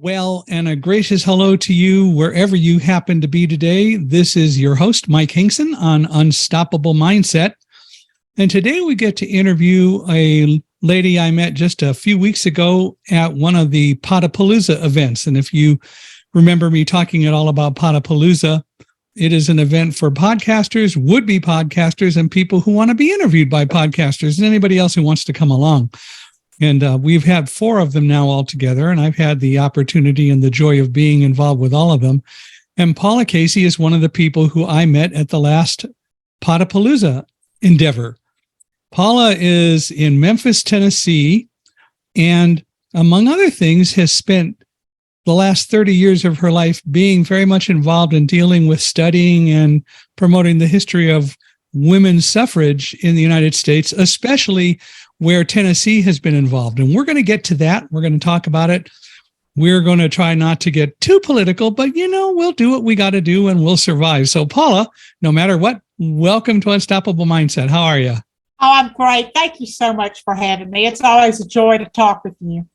Well, and a gracious hello to you wherever you happen to be today. This is your host, Mike Hinkson, on Unstoppable Mindset. And today we get to interview a lady I met just a few weeks ago at one of the Potapalooza events. And if you remember me talking at all about Potapalooza, it is an event for podcasters, would-be podcasters, and people who want to be interviewed by podcasters and anybody else who wants to come along. And we've had 4 of them now altogether, and I've had the opportunity and the joy of being involved with all of them. And Paula Casey is one of the people who I met at the last Potapalooza endeavor. Paula is in Memphis, Tennessee, and among other things, has spent the last 30 years of her life being very much involved in dealing with studying and promoting the history of women's suffrage in the United States, especially where Tennessee has been involved. And we're going to get to that. We're going to talk about it. We're going to try not to get too political, but, we'll do what we got to do and we'll survive. So, Paula, no matter what, welcome to Unstoppable Mindset. How are you? Oh, I'm great. Thank you so much for having me. It's always a joy to talk with you.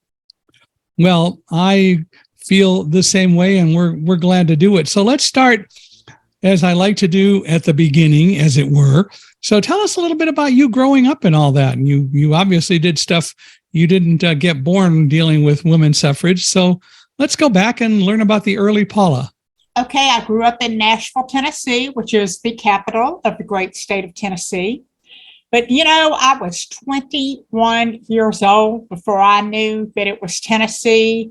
Well, I feel the same way, and we're glad to do it. So let's start, as I like to do at the beginning, as it were. So tell us a little bit about you growing up and all that. And you obviously did stuff. You didn't get born dealing with women's suffrage. So let's go back and learn about the early Paula. Okay, I grew up in Nashville, Tennessee, which is the capital of the great state of Tennessee. But, I was 21 years old before I knew that it was Tennessee,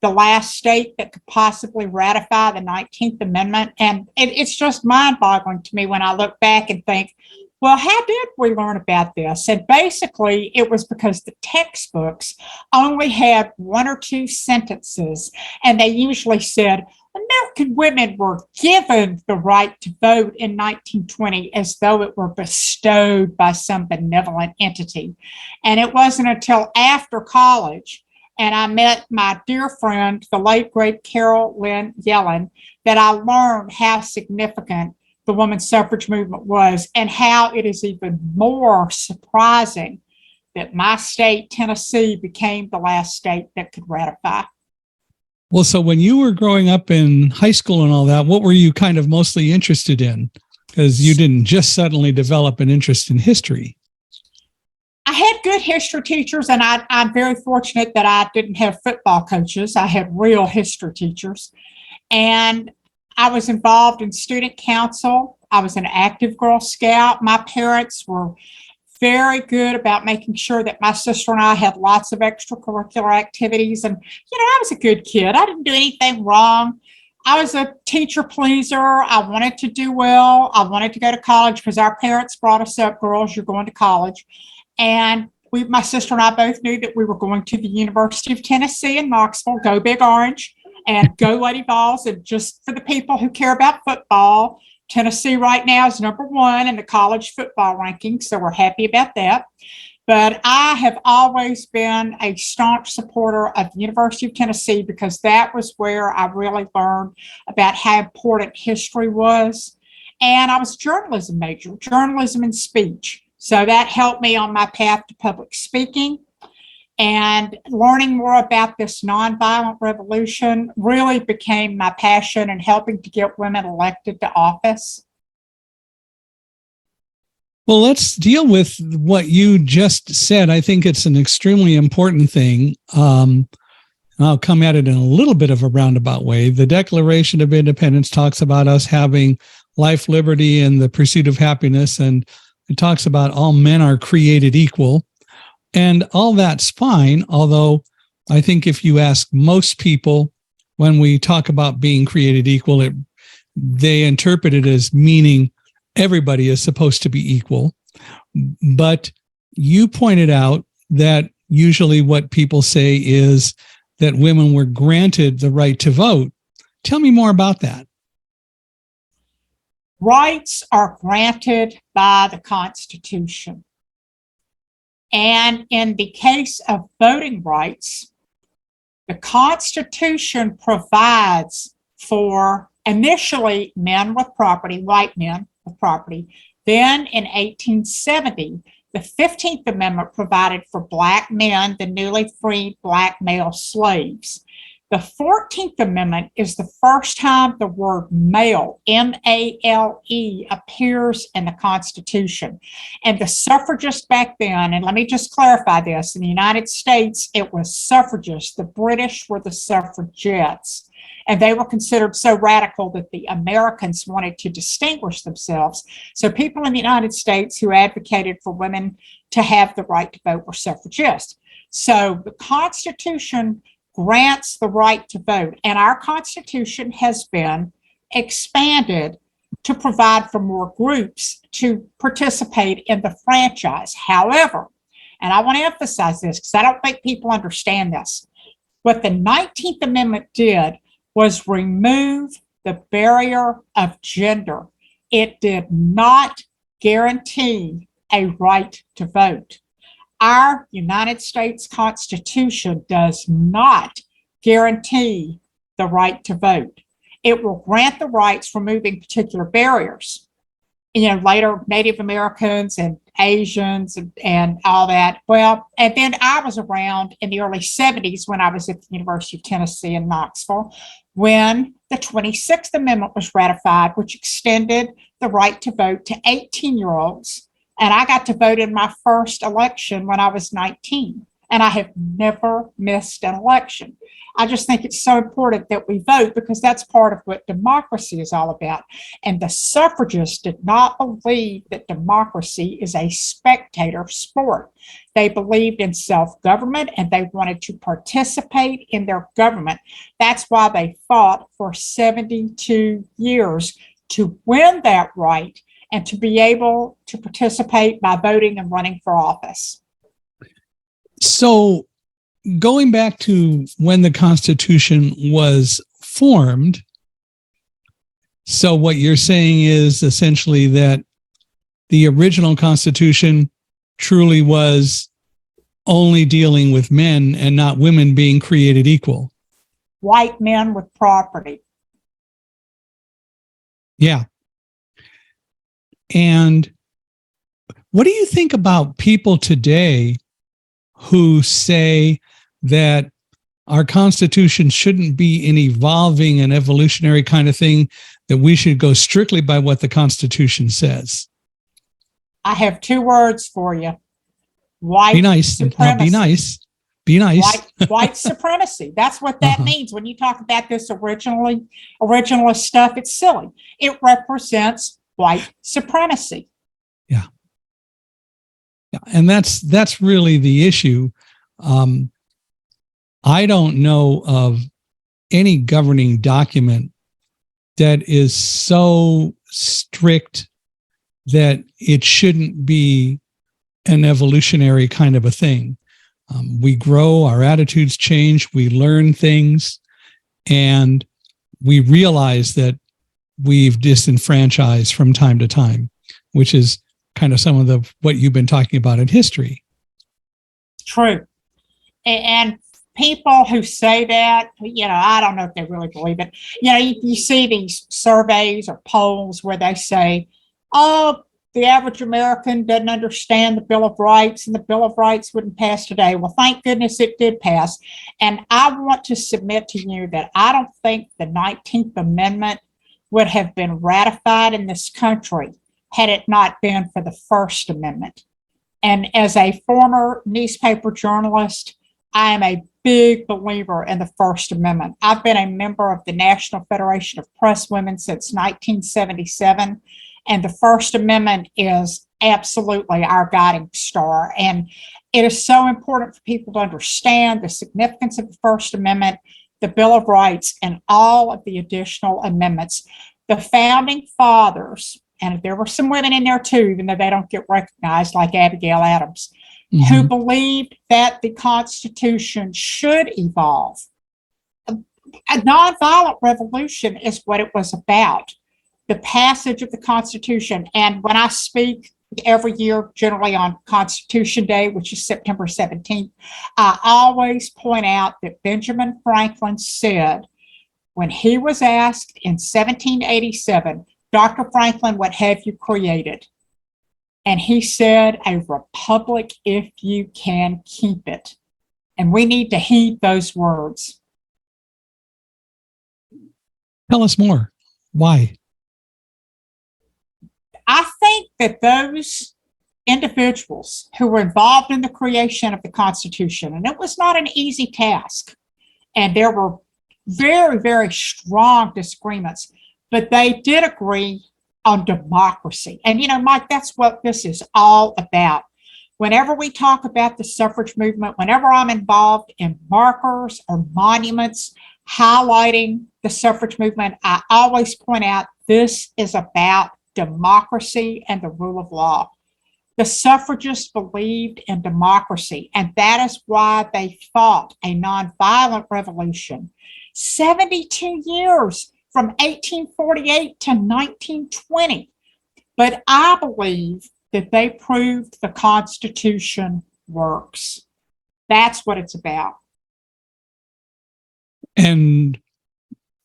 the last state that could possibly ratify the 19th Amendment. And it's just mind-boggling to me when I look back and think, well, how did we learn about this? And basically, it was because the textbooks only had 1 or 2 sentences, and they usually said, American women were given the right to vote in 1920 as though it were bestowed by some benevolent entity. And it wasn't until after college, and I met my dear friend, the late, great Carol Lynn Yellen, that I learned how significant the women's suffrage movement was and how it is even more surprising that my state, Tennessee, became the last state that could ratify. Well, so when you were growing up in high school and all that, what were you kind of mostly interested in? Because you didn't just suddenly develop an interest in history. I had good history teachers, and I'm very fortunate that I didn't have football coaches. I had real history teachers. And I was involved in student council. I was an active Girl Scout. My parents were very good about making sure that my sister and I had lots of extracurricular activities. And, I was a good kid. I didn't do anything wrong. I was a teacher pleaser. I wanted to do well. I wanted to go to college because our parents brought us up, girls, you're going to college. And my sister and I both knew that we were going to the University of Tennessee in Knoxville, go Big Orange, and go Lady Vols. And just for the people who care about football, Tennessee right now is number 1 in the college football rankings, so we're happy about that. But I have always been a staunch supporter of the University of Tennessee because that was where I really learned about how important history was. And I was a journalism major, journalism and speech. So that helped me on my path to public speaking. And learning more about this nonviolent revolution really became my passion in helping to get women elected to office. Well, let's deal with what you just said. I think it's an extremely important thing. I'll come at it in a little bit of a roundabout way. The Declaration of Independence talks about us having life, liberty, and the pursuit of happiness. And it talks about all men are created equal. And all that's fine, although I think if you ask most people, when we talk about being created equal, they interpret it as meaning everybody is supposed to be equal. But you pointed out that usually what people say is that women were granted the right to vote. Tell me more about that. Rights are granted by the Constitution. And in the case of voting rights, the Constitution provides for initially men with property, white men with property. Then in 1870, the 15th Amendment provided for Black men, the newly freed Black male slaves. The 14th Amendment is the first time the word male, M-A-L-E, appears in the Constitution. And the suffragists back then, and let me just clarify this, in the United States, it was suffragists. The British were the suffragettes. And they were considered so radical that the Americans wanted to distinguish themselves. So people in the United States who advocated for women to have the right to vote were suffragists. So the Constitution grants the right to vote, and our Constitution has been expanded to provide for more groups to participate in the franchise. However, and I want to emphasize this because I don't think people understand this, what the 19th Amendment did was remove the barrier of gender. It did not guarantee a right to vote. Our United States Constitution does not guarantee the right to vote. It will grant the rights, removing particular barriers. Later Native Americans and Asians and all that. Well, and then I was around in the early 70s when I was at the University of Tennessee in Knoxville, when the 26th Amendment was ratified, which extended the right to vote to 18-year-olds. And I got to vote in my first election when I was 19. And I have never missed an election. I just think it's so important that we vote because that's part of what democracy is all about. And the suffragists did not believe that democracy is a spectator sport. They believed in self-government and they wanted to participate in their government. That's why they fought for 72 years to win that right and to be able to participate by voting and running for office. So going back to when the Constitution was formed, so what you're saying is essentially that the original Constitution truly was only dealing with men and not women being created equal. White men with property. Yeah. And what do you think about people today who say that our Constitution shouldn't be an evolving and evolutionary kind of thing, that we should go strictly by what the Constitution says? I have two words for you. White be nice. supremacy. Be nice. Be nice. White supremacy. That's what that means. When you talk about this originalist stuff, it's silly. It represents white supremacy. Yeah. And that's really the issue. I don't know of any governing document that is so strict that it shouldn't be an evolutionary kind of a thing. We grow, our attitudes change, we learn things, and we realize that we've disenfranchised from time to time, which is kind of some of what you've been talking about in history. True. And people who say that, I don't know if they really believe it. You see these surveys or polls where they say, oh, the average American doesn't understand the Bill of Rights and the Bill of Rights wouldn't pass today. Well, thank goodness it did pass. And I want to submit to you that I don't think the 19th Amendment would have been ratified in this country had it not been for the First Amendment. And as a former newspaper journalist, I am a big believer in the First Amendment. I've been a member of the National Federation of Press Women since 1977, and the First Amendment is absolutely our guiding star. And it is so important for people to understand the significance of the First Amendment, the Bill of Rights, and all of the additional amendments. The founding fathers, and there were some women in there too, even though they don't get recognized, like Abigail Adams, who believed that the Constitution should evolve. A nonviolent revolution is what it was about, the passage of the Constitution. And when I speak every year, generally on Constitution Day, which is September 17th, I always point out that Benjamin Franklin said, when he was asked in 1787, Dr. Franklin, what have you created? And he said, a republic if you can keep it. And we need to heed those words. Tell us more. Why? I think that those individuals who were involved in the creation of the Constitution, and it was not an easy task, and there were very, very strong disagreements, but they did agree on democracy. And, Mike, that's what this is all about. Whenever we talk about the suffrage movement, whenever I'm involved in markers or monuments highlighting the suffrage movement, I always point out this is about democracy and the rule of law. The suffragists believed in democracy, and that is why they fought a nonviolent revolution. 72 years from 1848 to 1920. But I believe that they proved the Constitution works. That's what it's about. And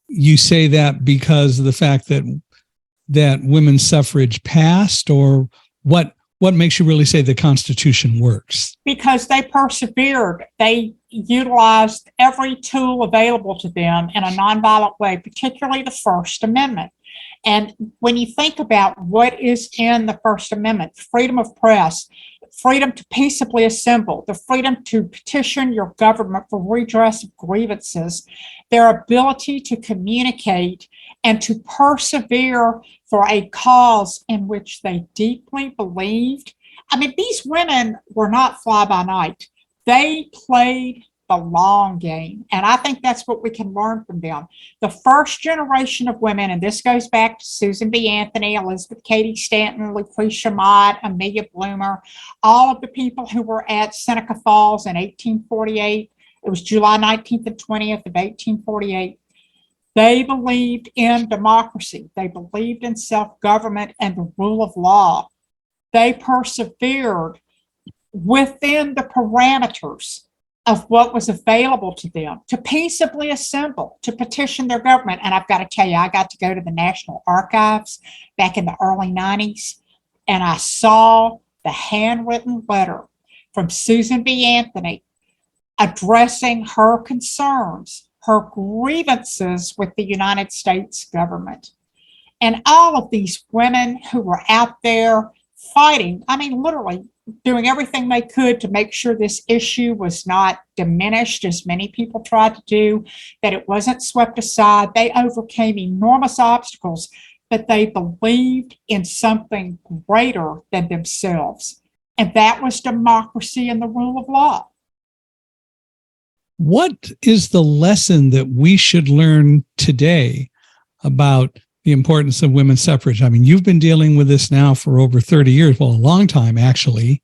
you say that because of the fact that women's suffrage passed, or what makes you really say the Constitution works? Because they persevered. They utilized every tool available to them in a nonviolent way, particularly the First Amendment. And when you think about what is in the First Amendment, freedom of press, freedom to peaceably assemble, the freedom to petition your government for redress of grievances, their ability to communicate and to persevere for a cause in which they deeply believed. I mean, these women were not fly by night. They played the long game. And I think that's what we can learn from them. The first generation of women, and this goes back to Susan B. Anthony, Elizabeth Cady Stanton, Lucretia Mott, Amelia Bloomer, all of the people who were at Seneca Falls in 1848. It was July 19th and 20th of 1848. They believed in democracy. They believed in self-government and the rule of law. They persevered within the parameters of what was available to them to peaceably assemble, to petition their government. And I've got to tell you, I got to go to the National Archives back in the early 90s, and I saw the handwritten letter from Susan B. Anthony addressing her concerns, her grievances with the United States government. And all of these women who were out there fighting, I mean, literally doing everything they could to make sure this issue was not diminished, as many people tried to do, that it wasn't swept aside. They overcame enormous obstacles, but they believed in something greater than themselves. And that was democracy and the rule of law. What is the lesson that we should learn today about the importance of women's suffrage? I mean, you've been dealing with this now for over 30 years, well, a long time, actually.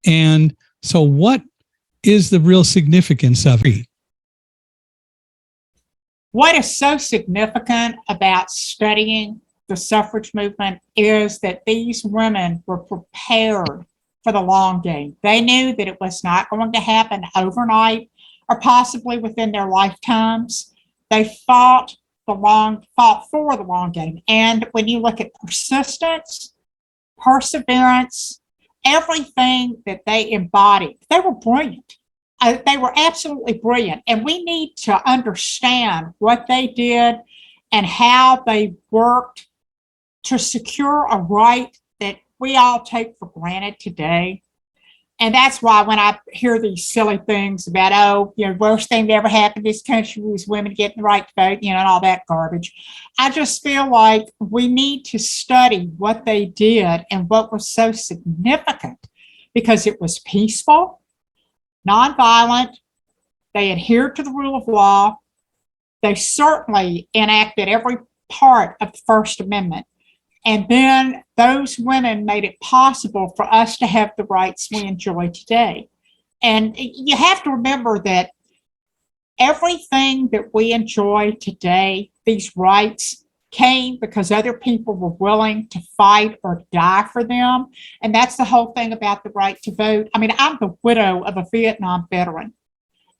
And so what is the real significance of it? What is so significant about studying the suffrage movement is that these women were prepared for the long game. They knew that it was not going to happen overnight or possibly within their lifetimes. They fought for the long game. And when you look at persistence, perseverance, everything that they embodied, they were brilliant. They were absolutely brilliant. And we need to understand what they did and how they worked to secure a right that we all take for granted today. And that's why when I hear these silly things about, worst thing that ever happened in this country was women getting the right to vote, and all that garbage, I just feel like we need to study what they did and what was so significant, because it was peaceful, nonviolent, they adhered to the rule of law, they certainly enacted every part of the First Amendment. And then those women made it possible for us to have the rights we enjoy today. And you have to remember that everything that we enjoy today, these rights, came because other people were willing to fight or die for them. And that's the whole thing about the right to vote. I mean, I'm the widow of a Vietnam veteran,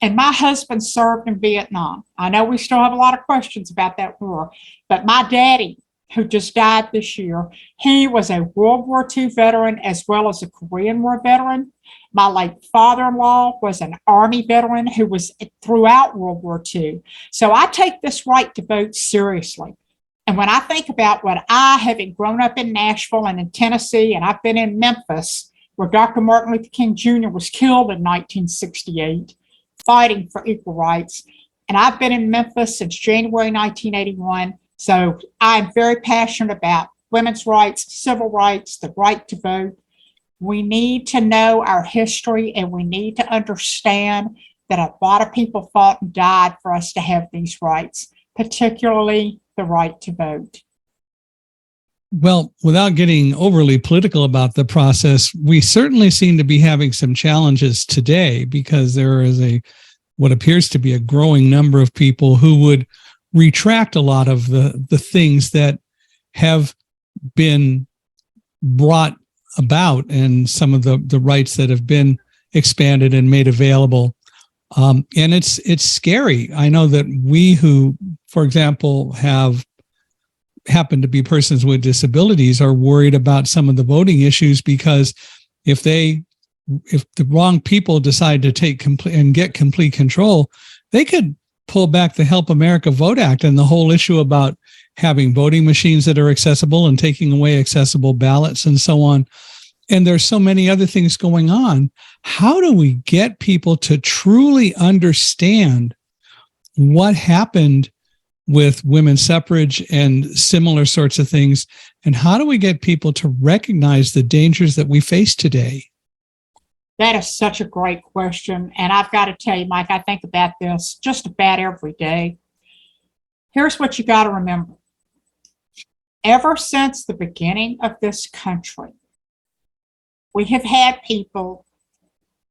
and my husband served in Vietnam. I know we still have a lot of questions about that war, but my daddy who just died this year. He was a World War II veteran as well as a Korean War veteran. My late father-in-law was an Army veteran who was throughout World War II. So I take this right to vote seriously. And when I think about what having grown up in Nashville and in Tennessee, and I've been in Memphis, where Dr. Martin Luther King Jr. was killed in 1968, fighting for equal rights. And I've been in Memphis since January 1981. So I'm very passionate about women's rights, civil rights, the right to vote. We need to know our history, and we need to understand that a lot of people fought and died for us to have these rights, particularly the right to vote. Well, without getting overly political about the process, we certainly seem to be having some challenges today because there is what appears to be a growing number of people who would retract a lot of the things that have been brought about and some of the rights that have been expanded and made available. And it's scary. I know that we who, for example, happen to be persons with disabilities are worried about some of the voting issues because if the wrong people decide to take and get complete control, they could pull back the Help America Vote Act and the whole issue about having voting machines that are accessible and taking away accessible ballots and so on. And there's so many other things going on. How do we get people to truly understand what happened with women's suffrage and similar sorts of things? And how do we get people to recognize the dangers that we face today? That is such a great question. And I've got to tell you, Mike, I think about this just about every day. Here's what you got to remember. Ever since the beginning of this country, we have had people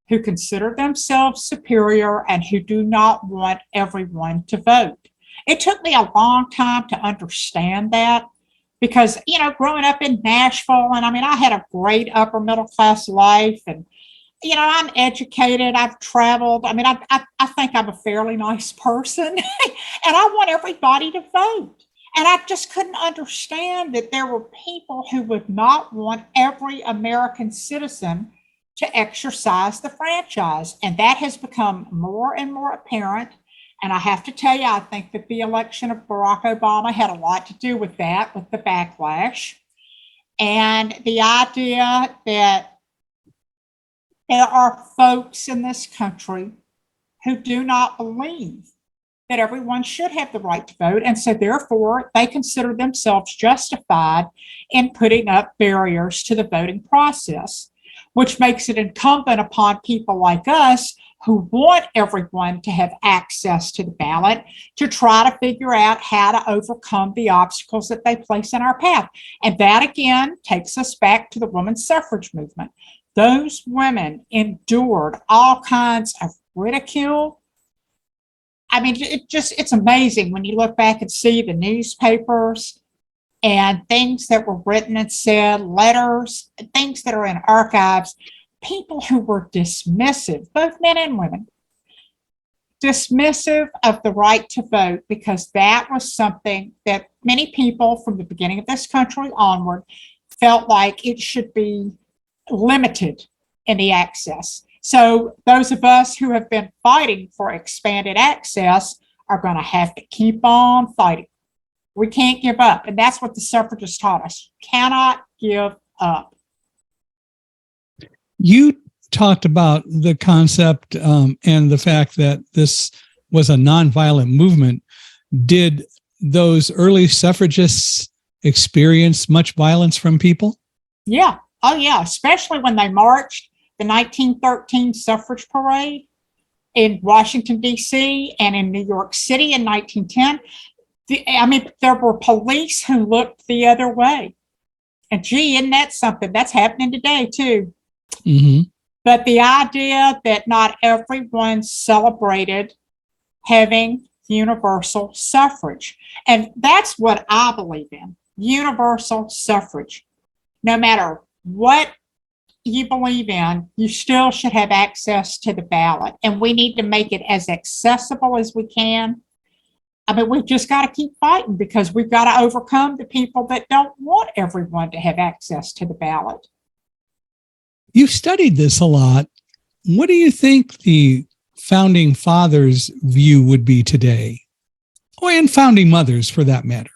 who consider themselves superior and who do not want everyone to vote. It took me a long time to understand that because, growing up in Nashville, and I had a great upper middle class life, and I'm educated, I've traveled. I think I'm a fairly nice person, and I want everybody to vote. And I just couldn't understand that there were people who would not want every American citizen to exercise the franchise. And that has become more and more apparent. And I have to tell you, I think that the election of Barack Obama had a lot to do with that, with the backlash. And the idea that there are folks in this country who do not believe that everyone should have the right to vote. And so therefore, they consider themselves justified in putting up barriers to the voting process, which makes it incumbent upon people like us who want everyone to have access to the ballot to try to figure out how to overcome the obstacles that they place in our path. And that, again, takes us back to the women's suffrage movement. Those women endured all kinds of ridicule. It's amazing when you look back and see the newspapers and things that were written and said, letters, things that are in archives, people who were dismissive, both men and women, dismissive of the right to vote because that was something that many people from the beginning of this country onward felt like it should be limited in the access. So those of us who have been fighting for expanded access are going to have to keep on fighting. We can't give up. And that's what the suffragists taught us. Cannot give up. You talked about the concept and the fact that this was a nonviolent movement. Did those early suffragists experience much violence from people? Yeah. Oh, yeah. Especially when they marched the 1913 suffrage parade in Washington, D.C. and in New York City in 1910. There were police who looked the other way. And gee, isn't that something? That's happening today, too. Mm-hmm. But the idea that not everyone celebrated having universal suffrage. And that's what I believe in, universal suffrage. No matter what you believe in, you still should have access to the ballot. And we need to make it as accessible as we can. I mean, we've just got to keep fighting because we've got to overcome the people that don't want everyone to have access to the ballot. You've studied this a lot. What do you think the founding fathers' view would be today? And founding mothers, for that matter?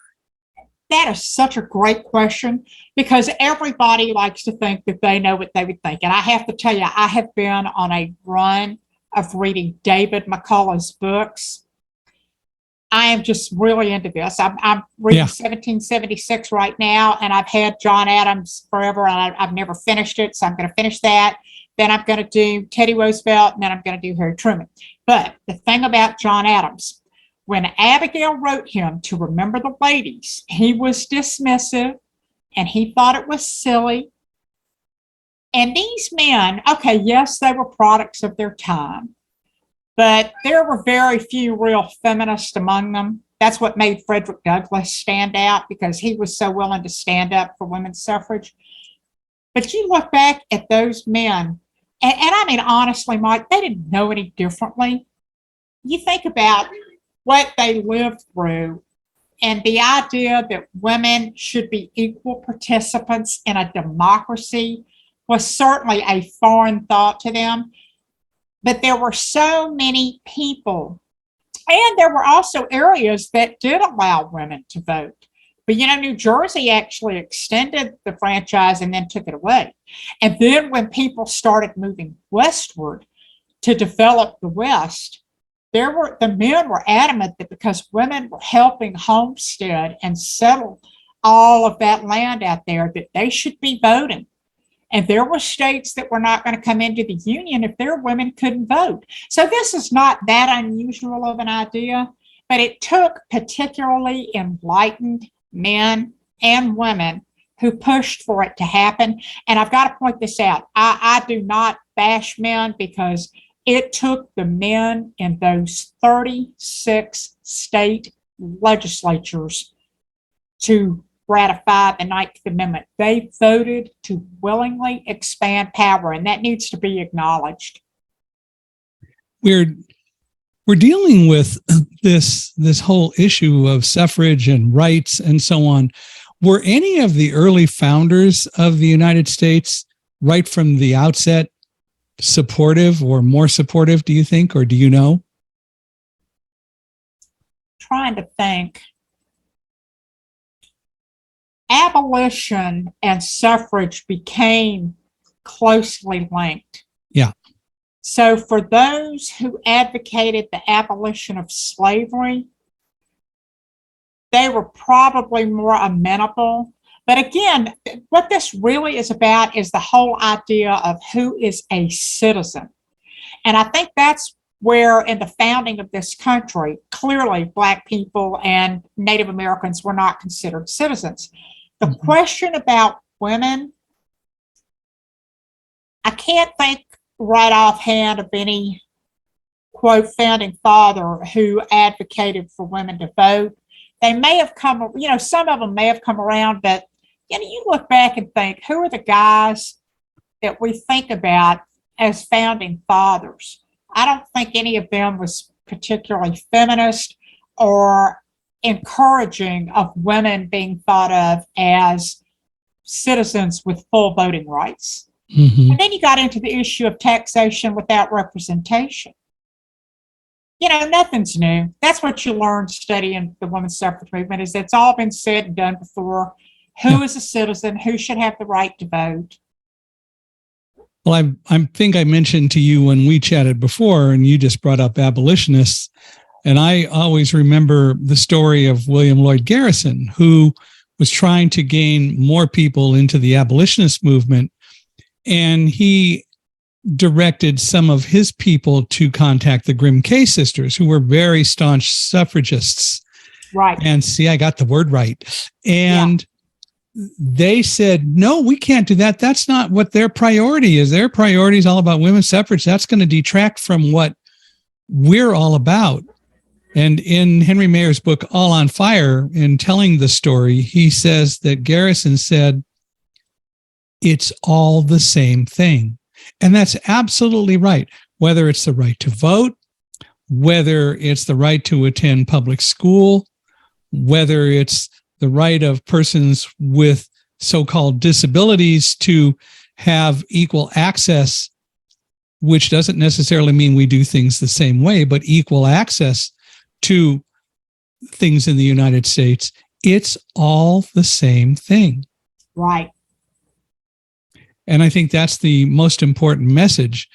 That is such a great question because everybody likes to think that they know what they would think. And I have to tell you, I have been on a run of reading David McCullough's books. I am just really into this. I'm reading 1776 right now, and I've had John Adams forever, and I've never finished it, so I'm going to finish that. Then I'm going to do Teddy Roosevelt, and then I'm going to do Harry Truman. But the thing about John Adams, when Abigail wrote him to remember the ladies, he was dismissive, and he thought it was silly. And these men, okay, yes, they were products of their time, but there were very few real feminists among them. That's what made Frederick Douglass stand out because he was so willing to stand up for women's suffrage. But you look back at those men, and I mean, honestly, Mike, they didn't know any differently. You think about what they lived through and the idea that women should be equal participants in a democracy was certainly a foreign thought to them. But there were so many people, and there were also areas that did allow women to vote. But, you know, New Jersey actually extended the franchise and then took it away. And then when people started moving westward to develop the West, the men were adamant that because women were helping homestead and settle all of that land out there, that they should be voting. And there were states that were not going to come into the Union if their women couldn't vote. So this is not that unusual of an idea, but it took particularly enlightened men and women who pushed for it to happen. And I've got to point this out. I do not bash men because it took the men in those 36 state legislatures to ratify the 19th Amendment. They voted to willingly expand power, and that needs to be acknowledged. We're dealing with this whole issue of suffrage and rights and so on. Were any of the early founders of the United States right from the outset supportive or more supportive, do you think, or do you know? Trying to think. Abolition and suffrage became closely linked. Yeah. So for those who advocated the abolition of slavery, they were probably more amenable. But again, what this really is about is the whole idea of who is a citizen. And I think that's where in the founding of this country, clearly Black people and Native Americans were not considered citizens. The question about women, I can't think right offhand of any, quote, founding father who advocated for women to vote. They may have come, you know, some of them may have come around, but you know, you look back and think, who are the guys that we think about as founding fathers? I don't think any of them was particularly feminist or encouraging of women being thought of as citizens with full voting rights. Mm-hmm. And then you got into the issue of taxation without representation. You know, nothing's new. That's what you learn studying the women's suffrage movement is it's all been said and done before. Who is a citizen? Who should have the right to vote? Well, I think I mentioned to you when we chatted before, and you just brought up abolitionists. And I always remember the story of William Lloyd Garrison, who was trying to gain more people into the abolitionist movement. And he directed some of his people to contact the Grimm K sisters, who were very staunch suffragists. Right. And see, I got the word right. And they said, no, we can't do that. That's not what their priority is. Their priority is all about women's suffrage. That's going to detract from what we're all about. And in Henry Mayer's book, All on Fire, in telling the story, he says that Garrison said, it's all the same thing. And that's absolutely right. Whether it's the right to vote, whether it's the right to attend public school, whether it's the right of persons with so-called disabilities to have equal access, which doesn't necessarily mean we do things the same way, but equal access to things in the United States. It's all the same thing. Right. And I think that's the most important message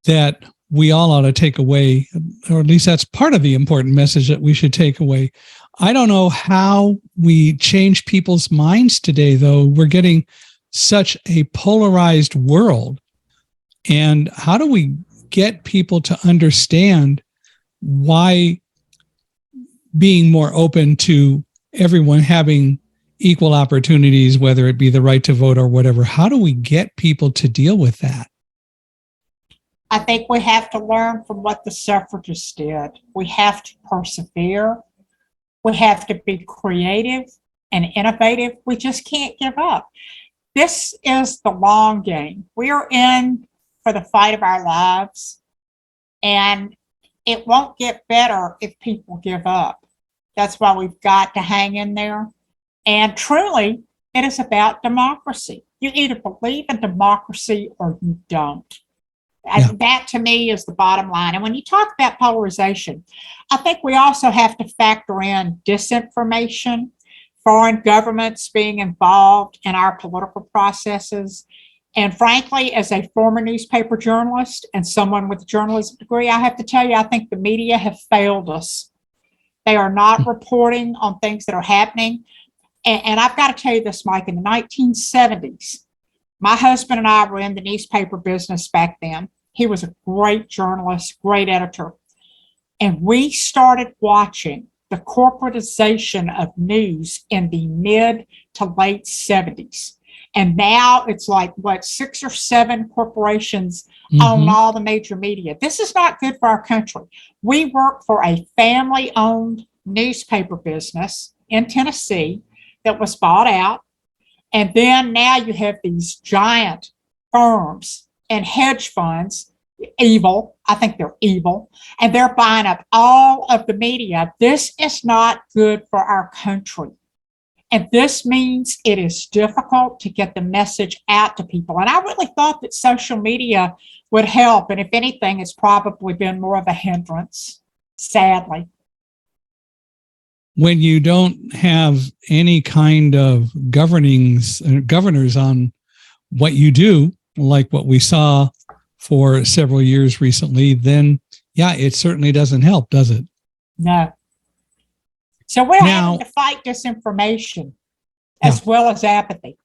that we all ought to take away, or at least that's part of the important message that we should take away. I don't know how we change people's minds today, though. We're getting such a polarized world. And how do we get people to understand why being more open to everyone having equal opportunities, whether it be the right to vote or whatever, how do we get people to deal with that? I think we have to learn from what the suffragists did. We have to persevere. We have to be creative and innovative. We just can't give up. This is the long game. We are in for the fight of our lives, and it won't get better if people give up. That's why we've got to hang in there. And truly, it is about democracy. You either believe in democracy or you don't. Yeah. That to me is the bottom line. And when you talk about polarization, I think we also have to factor in disinformation, foreign governments being involved in our political processes. And frankly, as a former newspaper journalist and someone with a journalism degree, I have to tell you, I think the media have failed us. They are not reporting on things that are happening. And I've got to tell you this, Mike, in the 1970s, my husband and I were in the newspaper business back then. He was a great journalist, great editor. And we started watching the corporatization of news in the mid to late 70s. And now it's like, 6 or 7 corporations own all the major media. This is not good for our country. We work for a family-owned newspaper business in Tennessee that was bought out. And then now you have these giant firms and hedge funds, evil. I think they're evil. And they're buying up all of the media. This is not good for our country. And this means it is difficult to get the message out to people. And I really thought that social media would help. And if anything, it's probably been more of a hindrance, sadly. When you don't have any kind of governors on what you do, like what we saw for several years recently, then yeah, it certainly doesn't help, does it? No. So we're having to fight disinformation as well as apathy.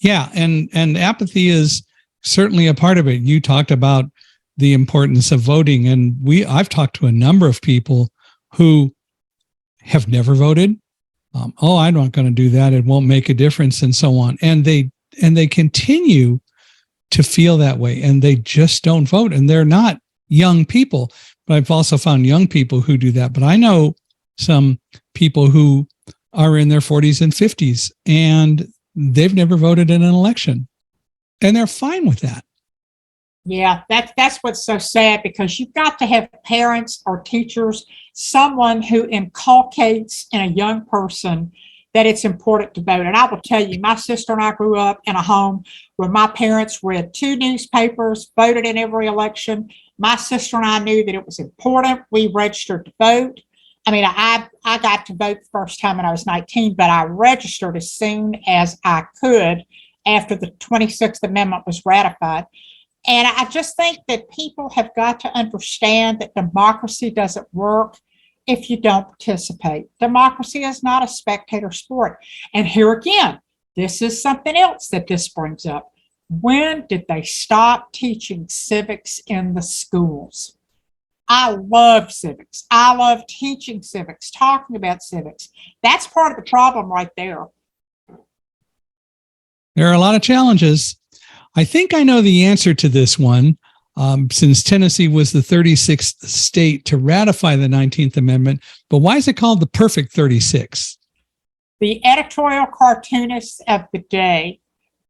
Yeah, and apathy is certainly a part of it. You talked about the importance of voting, and I've talked to a number of people who have never voted. I'm not going to do that. It won't make a difference, and so on. And they continue to feel that way, and they just don't vote. And they're not young people, but I've also found young people who do that. But I know some people who are in their 40s and 50s, and they've never voted in an election, and they're fine with that. Yeah, that's what's so sad, because you've got to have parents or teachers, someone who inculcates in a young person that it's important to vote. And I will tell you, my sister and I grew up in a home where my parents read 2 newspapers, voted in every election. My sister and I knew that it was important. We registered to vote. I mean, I got to vote the first time when I was 19, but I registered as soon as I could after the 26th Amendment was ratified. And I just think that people have got to understand that democracy doesn't work if you don't participate. Democracy is not a spectator sport. And here again, this is something else that this brings up. When did they stop teaching civics in the schools? I love civics. I love teaching civics, talking about civics. That's part of the problem right there. There are a lot of challenges. I think I know the answer to this one, since Tennessee was the 36th state to ratify the 19th Amendment. But why is it called the Perfect 36? The editorial cartoonists of the day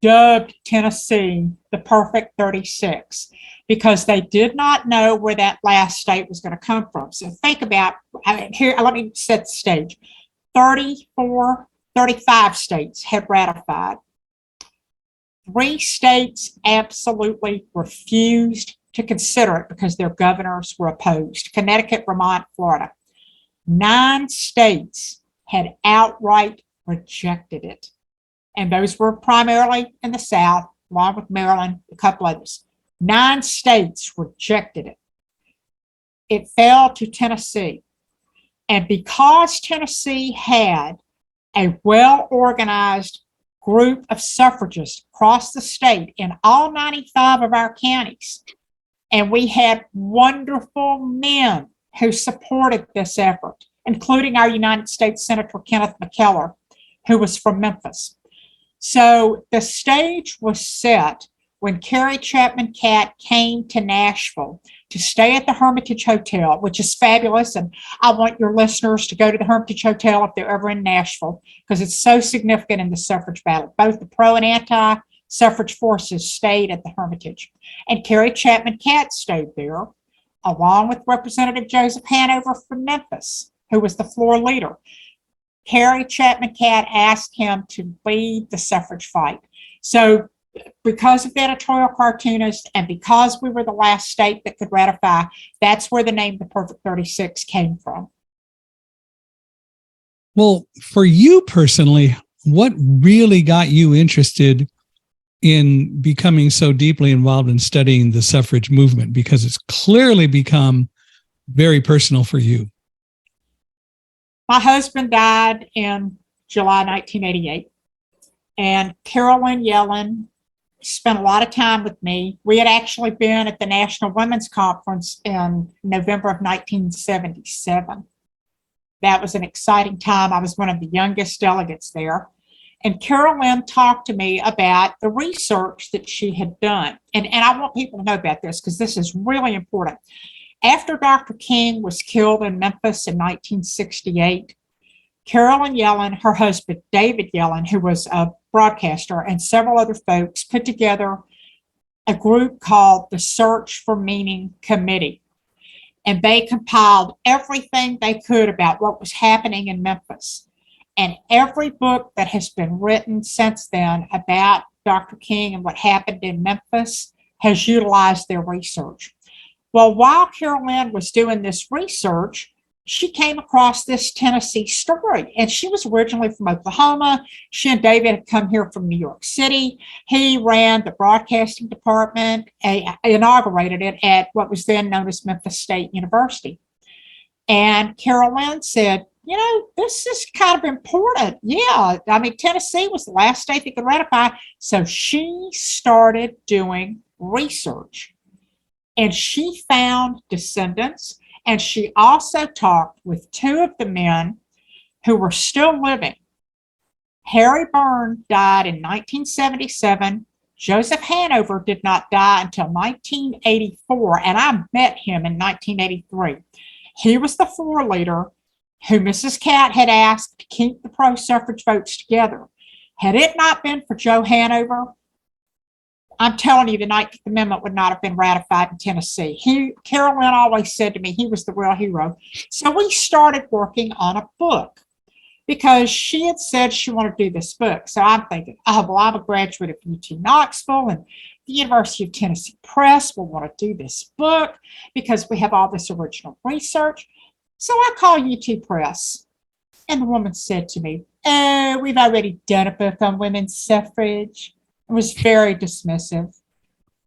dubbed Tennessee the Perfect 36. because they did not know where that last state was going to come from. So think about, here, let me set the stage. 35 states had ratified. 3 states absolutely refused to consider it because their governors were opposed: Connecticut, Vermont, Florida. 9 states had outright rejected it. And those were primarily in the South, along with Maryland, a couple others. 9 states rejected it. It fell to Tennessee. And because Tennessee had a well-organized group of suffragists across the state in all 95 of our counties, and we had wonderful men who supported this effort, including our United States Senator Kenneth McKellar, who was from Memphis. So the stage was set when Carrie Chapman Catt came to Nashville to stay at the Hermitage Hotel, which is fabulous. And I want your listeners to go to the Hermitage Hotel if they're ever in Nashville, because it's so significant in the suffrage battle. Both the pro and anti-suffrage forces stayed at the Hermitage. And Carrie Chapman Catt stayed there, along with Representative Joseph Hanover from Memphis, who was the floor leader. Carrie Chapman Catt asked him to lead the suffrage fight. So because of the editorial cartoonist and because we were the last state that could ratify, that's where the name The Perfect 36 came from. Well, for you personally, what really got you interested in becoming so deeply involved in studying the suffrage movement? Because it's clearly become very personal for you. My husband died in July 1988, and Carolyn Yellen spent a lot of time with me. We had actually been at the National Women's Conference in November of 1977. That was an exciting time. I was one of the youngest delegates there. And Carolyn talked to me about the research that she had done. And I want people to know about this because this is really important. After Dr. King was killed in Memphis in 1968, Carolyn Yellen, her husband, David Yellen, who was a broadcaster, and several other folks put together a group called the Search for Meaning Committee. And they compiled everything they could about what was happening in Memphis. And every book that has been written since then about Dr. King and what happened in Memphis has utilized their research. Well, while Carolyn was doing this research, she came across this Tennessee story, and she was originally from Oklahoma. She and David had come here from New York City. He ran the broadcasting department, inaugurated it at what was then known as Memphis State University. And Carolyn said, you know, this is kind of important. Yeah, I mean, Tennessee was the last state that could ratify. So she started doing research. And she found descendants, and she also talked with 2 of the men who were still living. Harry Byrne died in 1977. Joseph Hanover did not die until 1984, and I met him in 1983. He was the floor leader who Mrs. Catt had asked to keep the pro-suffrage votes together. Had it not been for Joe Hanover, I'm telling you, the 19th Amendment would not have been ratified in Tennessee. Carolyn always said to me, he was the real hero. So we started working on a book because she had said she wanted to do this book. So I'm thinking, oh, well, I'm a graduate of UT Knoxville, and the University of Tennessee Press will want to do this book because we have all this original research. So I called UT Press, and the woman said to me, oh, we've already done a book on women's suffrage. It was very dismissive.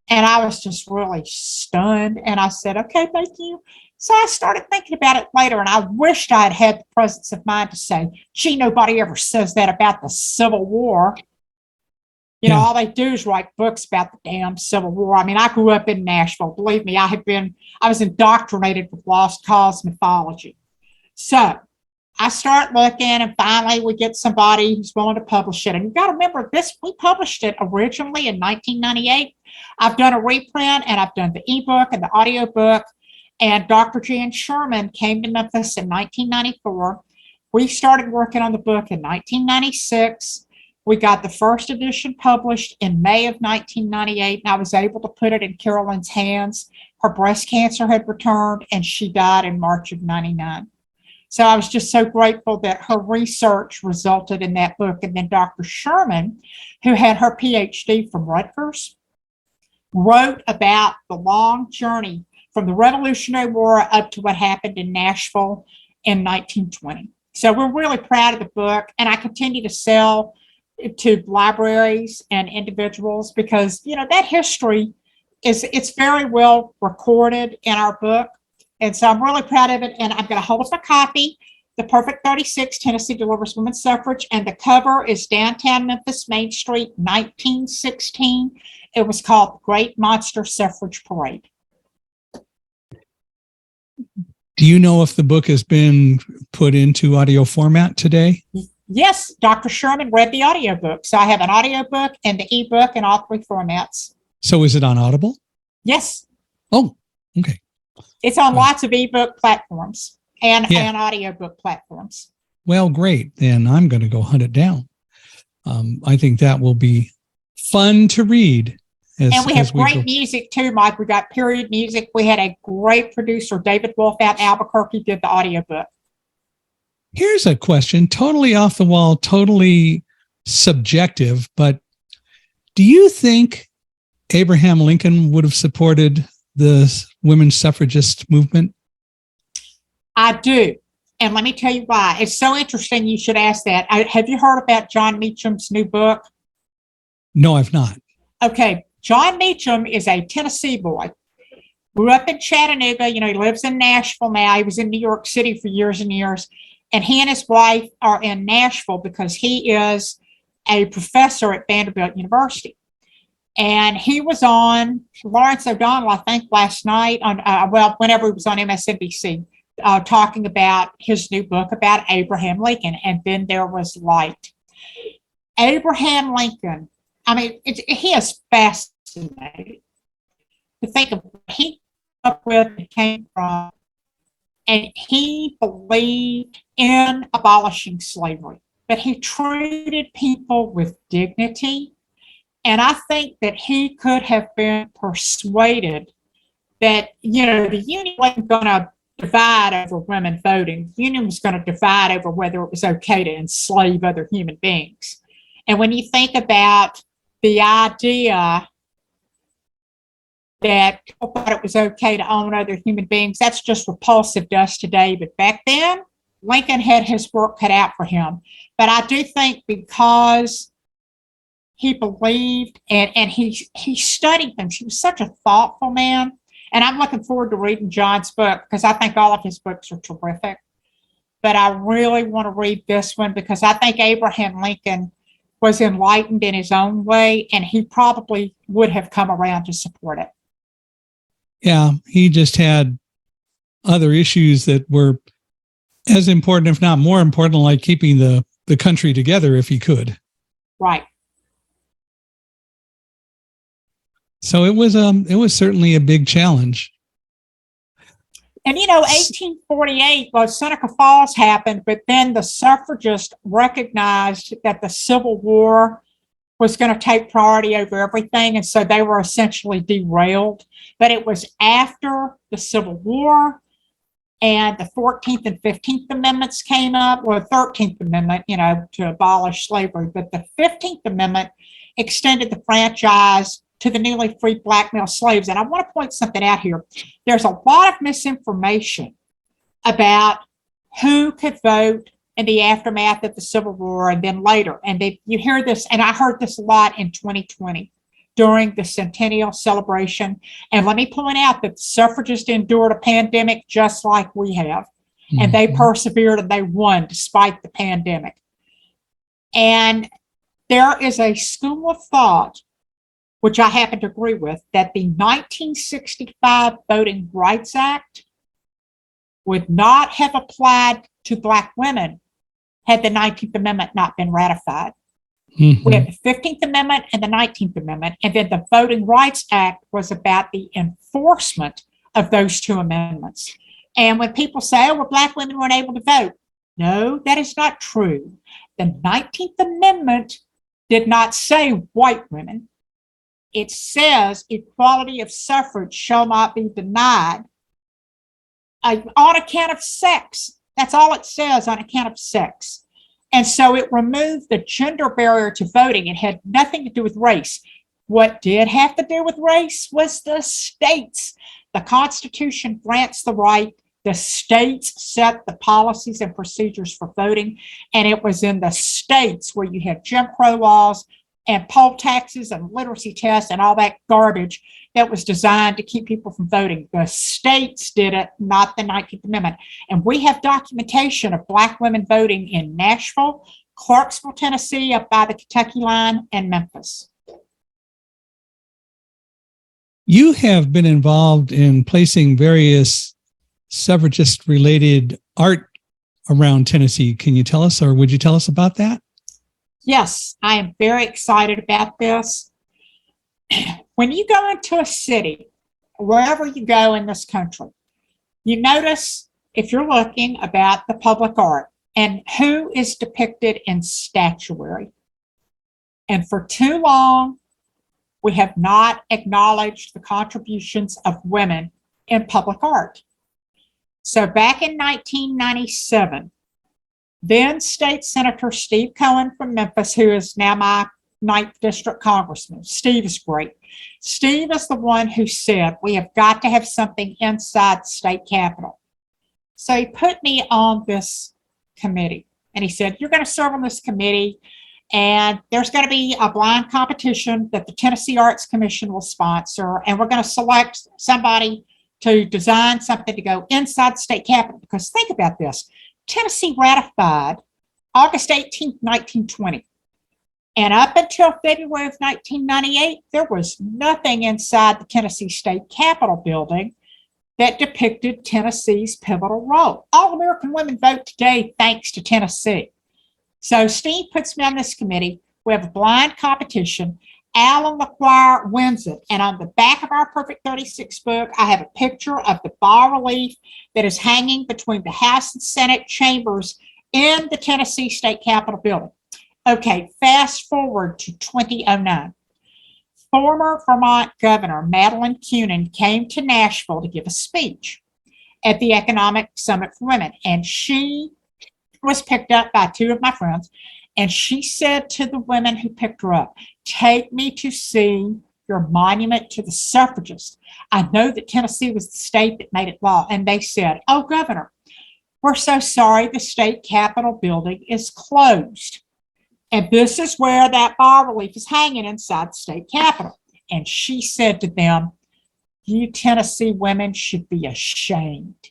And I was just really stunned. And I said, okay, thank you. So I started thinking about it later, and I wished I had had the presence of mind to say, gee, nobody ever says that about the Civil War. You know, all they do is write books about the damn Civil War. I mean, I grew up in Nashville. Believe me, I was indoctrinated with lost cause mythology. So I start looking, and finally we get somebody who's willing to publish it. And you've got to remember this, we published it originally in 1998. I've done a reprint, and I've done the ebook and the audiobook. And Dr. Jan Sherman came to Memphis in 1994. We started working on the book in 1996. We got the first edition published in May of 1998, and I was able to put it in Carolyn's hands. Her breast cancer had returned, and she died in March of 99. So I was just so grateful that her research resulted in that book. And then Dr. Sherman, who had her PhD from Rutgers, wrote about the long journey from the Revolutionary War up to what happened in Nashville in 1920. So we're really proud of the book, and I continue to sell to libraries and individuals because, you know, that history it's very well recorded in our book. And so I'm really proud of it, and I'm going to hold up a copy, The Perfect 36, Tennessee Delivers Women's Suffrage, and the cover is Downtown Memphis, Main Street, 1916. It was called Great Monster Suffrage Parade. Do you know if the book has been put into audio format today? Yes, Dr. Sherman read the audiobook. So I have an audiobook and the ebook in all three formats. So is it on Audible? Yes. Oh, okay. It's on lots of ebook platforms and audiobook platforms. Well, great. Then I'm going to go hunt it down. I think that will be fun to read. And we have great music too, Mike. We got period music. We had a great producer, David Wolf out in Albuquerque, did the audiobook. Here's a question, totally off the wall, totally subjective, but do you think Abraham Lincoln would have supported the women's suffragist movement? I do. And let me tell you why. It's so interesting you should ask that. Have you heard about John Meacham's new book? No, I've not. Okay. John Meacham is a Tennessee boy. Grew up in Chattanooga. You know, he lives in Nashville now. He was in New York City for years and years. And he and his wife are in Nashville because he is a professor at Vanderbilt University. And he was on Lawrence O'Donnell, I think, last night on, whenever he was on MSNBC, talking about his new book about Abraham Lincoln. And then there was light. Abraham Lincoln, I mean, he is fascinating to think of what he came up with and came from. And he believed in abolishing slavery, but he treated people with dignity. And I think that he could have been persuaded that, you know, the Union wasn't going to divide over women voting. The Union was going to divide over whether it was okay to enslave other human beings. And when you think about the idea that people thought it was okay to own other human beings, that's just repulsive to us today. But back then, Lincoln had his work cut out for him. But I do think because he believed and he studied them, he was such a thoughtful man. And I'm looking forward to reading John's book because I think all of his books are terrific. But I really want to read this one because I think Abraham Lincoln was enlightened in his own way, and he probably would have come around to support it. Yeah, he just had other issues that were as important, if not more important, like keeping the country together if he could. Right. So it was certainly a big challenge. And, you know, 1848, well, Seneca Falls happened, but then the suffragists recognized that the Civil War was going to take priority over everything. And so they were essentially derailed. But it was after the Civil War and the 14th and 15th Amendments came up. Well, the 13th Amendment, you know, to abolish slavery. But the 15th Amendment extended the franchise to the newly freed black male slaves. And I want to point something out here. There's a lot of misinformation about who could vote in the aftermath of the Civil War and then later. And you hear this, and I heard this a lot in 2020 during the centennial celebration. And let me point out that the suffragists endured a pandemic just like we have. Mm-hmm. And they persevered and they won despite the pandemic. And there is a school of thought, which I happen to agree with, that the 1965 Voting Rights Act would not have applied to Black women had the 19th Amendment not been ratified. Mm-hmm. We have the 15th Amendment and the 19th Amendment, and then the Voting Rights Act was about the enforcement of those two amendments. And when people say, oh, well, Black women weren't able to vote, no, that is not true. The 19th Amendment did not say white women. It says equality of suffrage shall not be denied on account of sex. That's all it says, on account of sex. And so it removed the gender barrier to voting. It had nothing to do with race. What did have to do with race was the states. The Constitution grants the right. The states set the policies and procedures for voting. And it was in the states where you have Jim Crow laws and poll taxes and literacy tests and all that garbage that was designed to keep people from voting. The states did it, not the 19th Amendment. And we have documentation of Black women voting in Nashville, Clarksville, Tennessee, up by the Kentucky line, and Memphis. You have been involved in placing various suffragist-related art around Tennessee. Can you tell us, or would you tell us about that? Yes, I am very excited about this. When you go into a city, wherever you go in this country, you notice, if you're looking, about the public art and who is depicted in statuary. And for too long, we have not acknowledged the contributions of women in public art. So back in 1997, then State Senator Steve Cohen from Memphis, who is now my 9th District Congressman. Steve is great. Steve is the one who said, we have got to have something inside the state capitol. So he put me on this committee, and he said, you're going to serve on this committee, and there's going to be a blind competition that the Tennessee Arts Commission will sponsor, and we're going to select somebody to design something to go inside the state capitol. Because think about this. Tennessee ratified August 18th, 1920. And up until February of 1998, there was nothing inside the Tennessee State Capitol building that depicted Tennessee's pivotal role. All American women vote today thanks to Tennessee. So Steve puts me on this committee. We have a blind competition. Alan LaQuire wins it. And on the back of our Perfect 36 book, I have a picture of the bas-relief that is hanging between the House and Senate chambers in the Tennessee State Capitol building. Okay, fast forward to 2009. Former Vermont Governor Madeline Kunin came to Nashville to give a speech at the Economic Summit for Women. And she was picked up by two of my friends. And she said to the women who picked her up, take me to see your monument to the suffragists. I know that Tennessee was the state that made it law. And they said, oh, Governor, we're so sorry the state capitol building is closed. And this is where that bas-relief is hanging, inside the state capitol. And she said to them, you Tennessee women should be ashamed.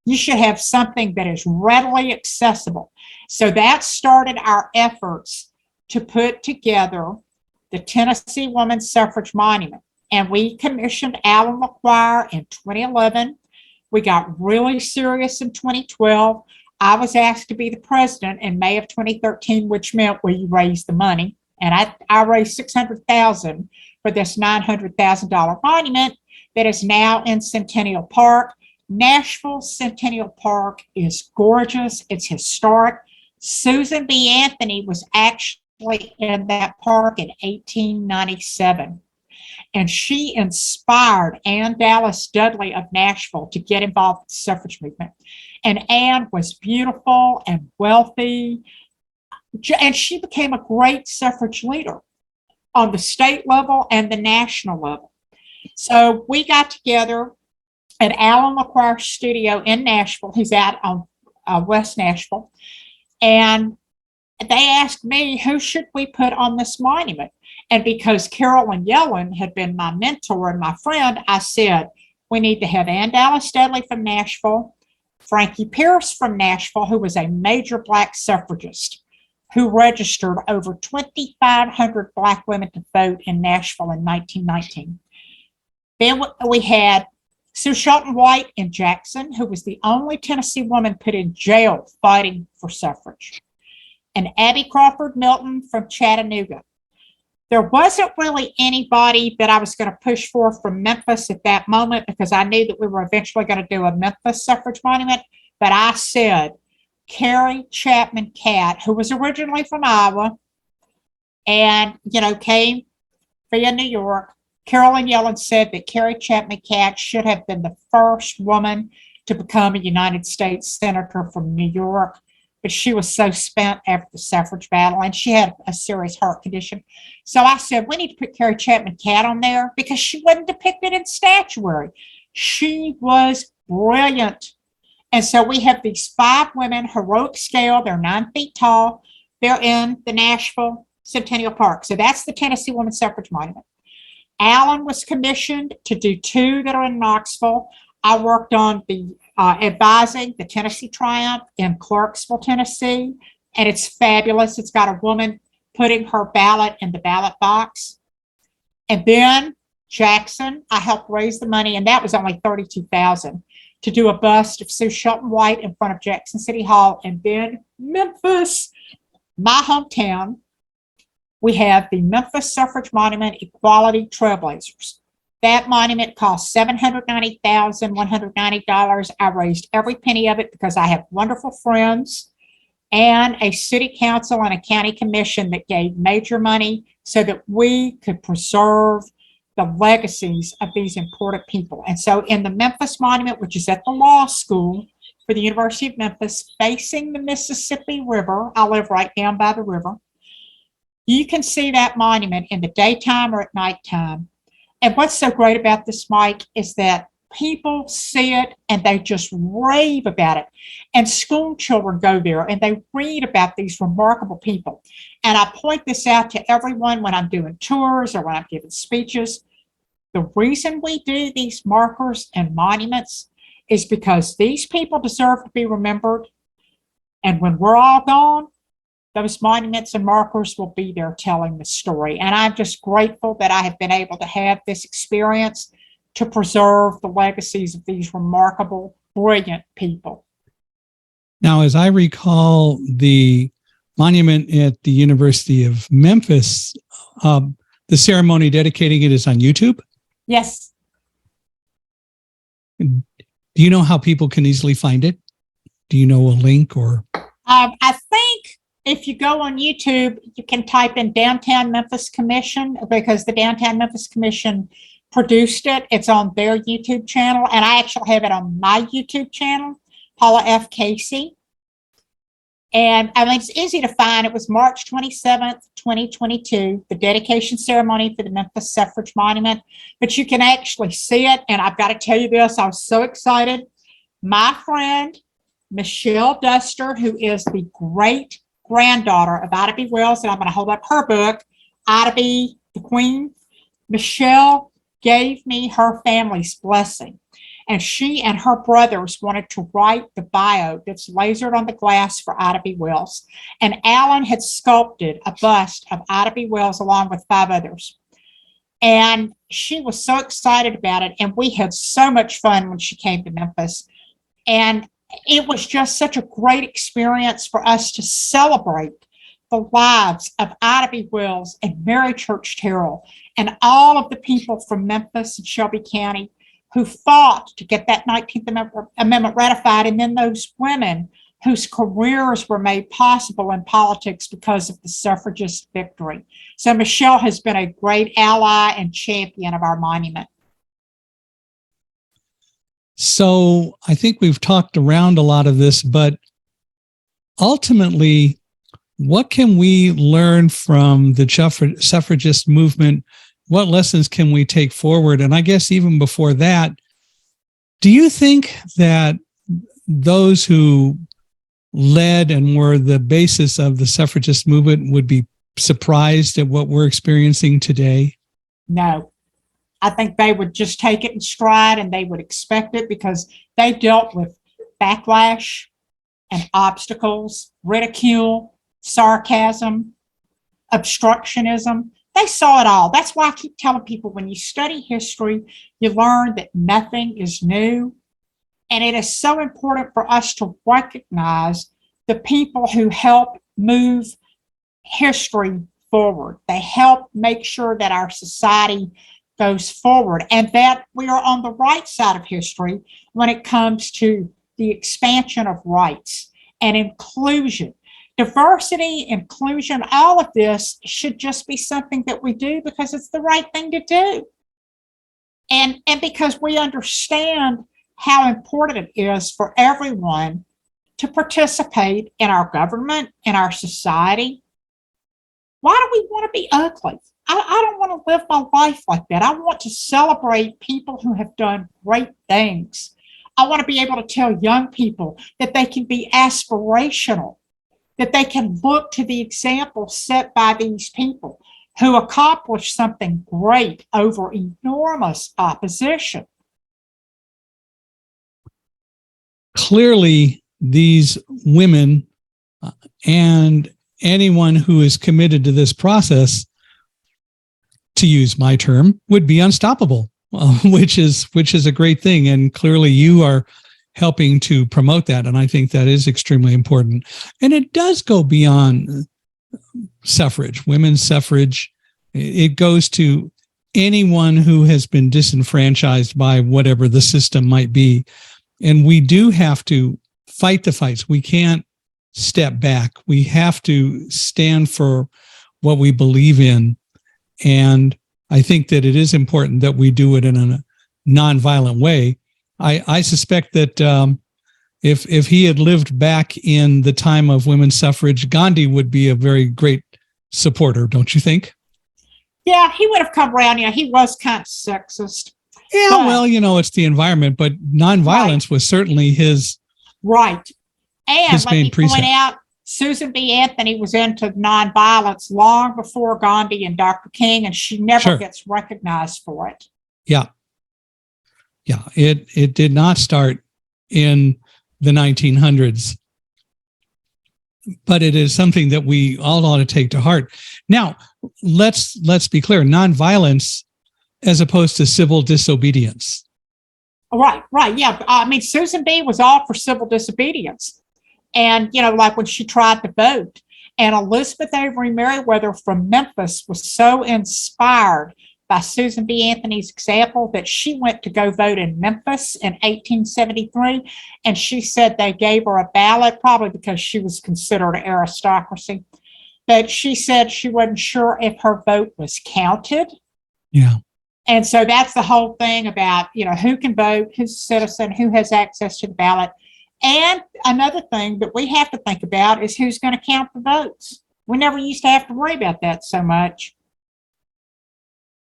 You should have something that is readily accessible. So that started our efforts to put together the Tennessee Women's Suffrage Monument. And we commissioned Alan LaQuire in 2011. We got really serious in 2012. I was asked to be the president in May of 2013, which meant we raised the money. And I raised $600,000 for this $900,000 monument that is now in Centennial Park. Nashville Centennial Park is gorgeous. It's historic. Susan B. Anthony was actually in that park in 1897. And she inspired Ann Dallas Dudley of Nashville to get involved with the suffrage movement. And Ann was beautiful and wealthy. And she became a great suffrage leader on the state level and the national level. So we got together at Alan LaQuire's studio in Nashville. He's out on West Nashville. And they asked me, who should we put on this monument? And because Carolyn Yellen had been my mentor and my friend, I said, we need to have Ann Dallas Dudley from Nashville, Frankie Pierce from Nashville, who was a major Black suffragist who registered over 2,500 Black women to vote in Nashville in 1919. Then we had Sue Shelton White in Jackson, who was the only Tennessee woman put in jail fighting for suffrage, and Abby Crawford Milton from Chattanooga. There wasn't really anybody that I was going to push for from Memphis at that moment, because I knew that we were eventually going to do a Memphis suffrage monument. But I said, Carrie Chapman Catt, who was originally from Iowa, and, came via New York. Carolyn Yellen said that Carrie Chapman Catt should have been the first woman to become a United States Senator from New York, but she was so spent after the suffrage battle, and she had a serious heart condition. So I said, we need to put Carrie Chapman Catt on there because she wasn't depicted in statuary. She was brilliant. And so we have these 5 women, heroic scale. They're 9 feet tall. They're in the Nashville Centennial Park. So that's the Tennessee Women's Suffrage Monument. Alan was commissioned to do 2 that are in Knoxville. I worked on the advising the Tennessee Triumph in Clarksville, Tennessee, and it's fabulous. It's got a woman putting her ballot in the ballot box. And then Jackson, I helped raise the money, and that was only $32,000 to do a bust of Sue Shelton White in front of Jackson City Hall. And then Memphis, my hometown, we have the Memphis Suffrage Monument Equality Trailblazers. That monument cost $790,190. I raised every penny of it because I have wonderful friends and a city council and a county commission that gave major money so that we could preserve the legacies of these important people. And so in the Memphis Monument, which is at the law school for the University of Memphis, facing the Mississippi River, I live right down by the river, you can see that monument in the daytime or at nighttime. And what's so great about this, Mike, is that people see it and they just rave about it. And school children go there and they read about these remarkable people. And I point this out to everyone when I'm doing tours or when I'm giving speeches. The reason we do these markers and monuments is because these people deserve to be remembered. And when we're all gone, those monuments and markers will be there telling the story. And I'm just grateful that I have been able to have this experience to preserve the legacies of these remarkable, brilliant people. Now, as I recall, the monument at the University of Memphis, the ceremony dedicating it is on YouTube? Yes. Do you know how people can easily find it? Do you know a link or? I think if you go on YouTube, you can type in Downtown Memphis Commission because the Downtown Memphis Commission produced it. It's on their YouTube channel, and I actually have it on my YouTube channel, Paula F. Casey. And I mean, it's easy to find. It was March 27th, 2022, the dedication ceremony for the Memphis Suffrage Monument. But you can actually see it, and I've got to tell you this, I was so excited. My friend, Michelle Duster, who is the great granddaughter of Ida B. Wells, and I'm going to hold up her book, Ida B. the Queen. Michelle gave me her family's blessing, and she and her brothers wanted to write the bio that's lasered on the glass for Ida B. Wells. And Alan had sculpted a bust of Ida B. Wells along with 5 others. And she was so excited about it, and we had so much fun when she came to Memphis. And it was just such a great experience for us to celebrate the lives of Ida B. Wells and Mary Church Terrell and all of the people from Memphis and Shelby County who fought to get that 19th Amendment ratified, and then those women whose careers were made possible in politics because of the suffragist victory. So Michelle has been a great ally and champion of our monument. So I think we've talked around a lot of this, but ultimately, what can we learn from the suffragist movement? What lessons can we take forward? And I guess even before that, do you think that those who led and were the basis of the suffragist movement would be surprised at what we're experiencing today? No. I think they would just take it in stride and they would expect it because they dealt with backlash and obstacles, ridicule, sarcasm, obstructionism. They saw it all. That's why I keep telling people when you study history, you learn that nothing is new. And it is so important for us to recognize the people who help move history forward. They help make sure that our society goes forward and that we are on the right side of history when it comes to the expansion of rights and inclusion. diversity, inclusion, all of this should just be something that we do because it's the right thing to do. And because we understand how important it is for everyone to participate in our government, in our society. Why do we want to be ugly? I don't want to live my life like that. I want to celebrate people who have done great things. I want to be able to tell young people that they can be aspirational, that they can look to the example set by these people who accomplished something great over enormous opposition. Clearly, these women and anyone who is committed to this process, to use my term, would be unstoppable, which is a great thing. And clearly you are helping to promote that. And I think that is extremely important. And it does go beyond suffrage, women's suffrage. It goes to anyone who has been disenfranchised by whatever the system might be. And we do have to fight the fights. We can't step back. We have to stand for what we believe in. And I think that it is important that we do it in a nonviolent way. I suspect that if he had lived back in the time of women's suffrage, Gandhi would be a very great supporter, don't you think? Yeah, he would have come around. Yeah, he was kind of sexist. Yeah, well, it's the environment, but nonviolence was certainly his right. And his let main me precept. point out, Susan B. Anthony was into nonviolence long before Gandhi and Dr. King, and she never gets recognized for it. Yeah. Yeah, it did not start in the 1900s, but it is something that we all ought to take to heart. Now, let's be clear, nonviolence as opposed to civil disobedience. Right. Yeah. I mean, Susan B. was all for civil disobedience. And, like when she tried to vote. And Elizabeth Avery Merriweather from Memphis was so inspired by Susan B. Anthony's example that she went to go vote in Memphis in 1873. And she said they gave her a ballot, probably because she was considered aristocracy. But she said she wasn't sure if her vote was counted. Yeah. And so that's the whole thing about, who can vote, who's a citizen, who has access to the ballot. And another thing that we have to think about is who's going to count the votes. We never used to have to worry about that so much.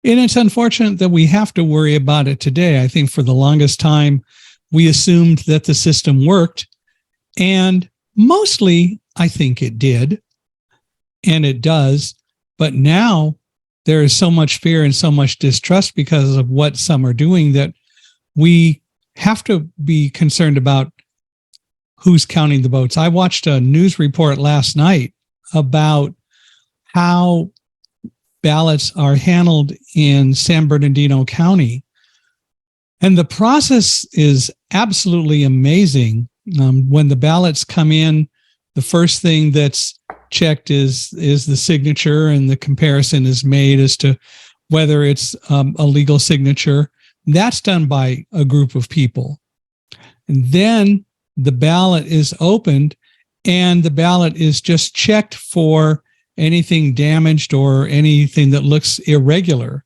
And it's unfortunate that we have to worry about it today. I think for the longest time, we assumed that the system worked. And mostly, I think it did. And it does. But now there is so much fear and so much distrust because of what some are doing that we have to be concerned about who's counting the votes. I watched a news report last night about how ballots are handled in San Bernardino County. And the process is absolutely amazing. When the ballots come in, the first thing that's checked is the signature, and the comparison is made as to whether it's a legal signature. That's done by a group of people. And then the ballot is opened, and the ballot is just checked for anything damaged or anything that looks irregular.